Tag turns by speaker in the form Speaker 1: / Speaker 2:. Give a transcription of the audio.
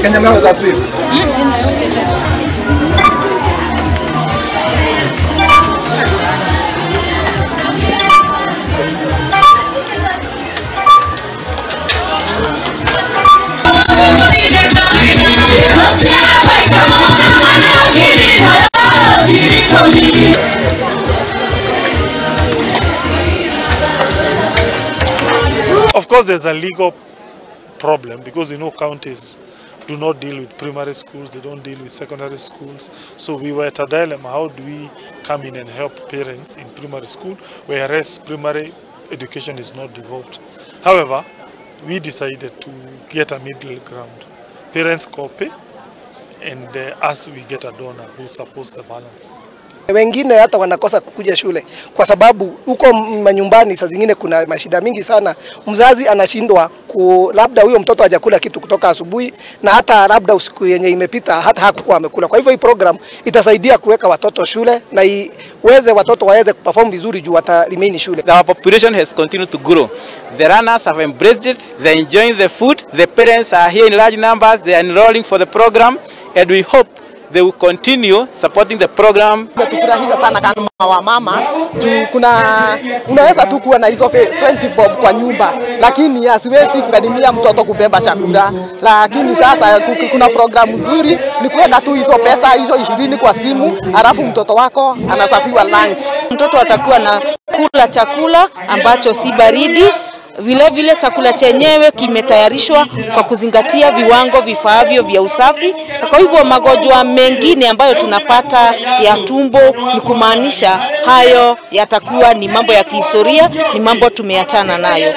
Speaker 1: Kenya mnao tatu hivi.
Speaker 2: Of course, there's a legal problem because counties do not deal with primary schools, they don't deal with secondary schools. So we were at a dilemma, how do we come in and help parents in primary school, whereas primary education is not devolved. However, we decided to get a middle ground. Parents copy and us we get a donor who supports the balance.
Speaker 3: Wengine hata wanakosa kukuja shule kwa sababu huko manyumbani saa zingine kuna mashida mingi sana. Mzazi anashindwa labda huyo mtoto hajakula kitu kutoka asubuhi na hata labda usiku yenye imepita hata hakukuwa amekula. Kwa hivyo hii program itasaidia kuweka watoto shule na iweze watoto waweze kuperform vizuri juu watalimini shule.
Speaker 4: Our population has continued to grow. The runners have embraced it, they're enjoying the food, the parents are here in large numbers, they are enrolling for the program, and we hope they will continue supporting the program.
Speaker 5: Tufurahisha sana kama wamama juu unaweza tu kuwa na hizo 20 bob kwa nyumba lakini asiwezi kugharimia mtoto kubeba chakula, lakini sasa kuna programu nzuri ni kuweka tu hizo pesa hizo 20 kwa simu alafu mtoto wako anasafiwa lunch.
Speaker 6: Mtoto atakuwa na kula chakula ambacho si baridi. Vile chakula chenyewe kimetayarishwa kwa kuzingatia viwango vifaavyo vya usafi. Kwa hivyo magonjwa mengine ambayo tunapata ya tumbo ni kumaanisha hayo yatakuwa ni mambo ya kihistoria, ni mambo tumeachana nayo.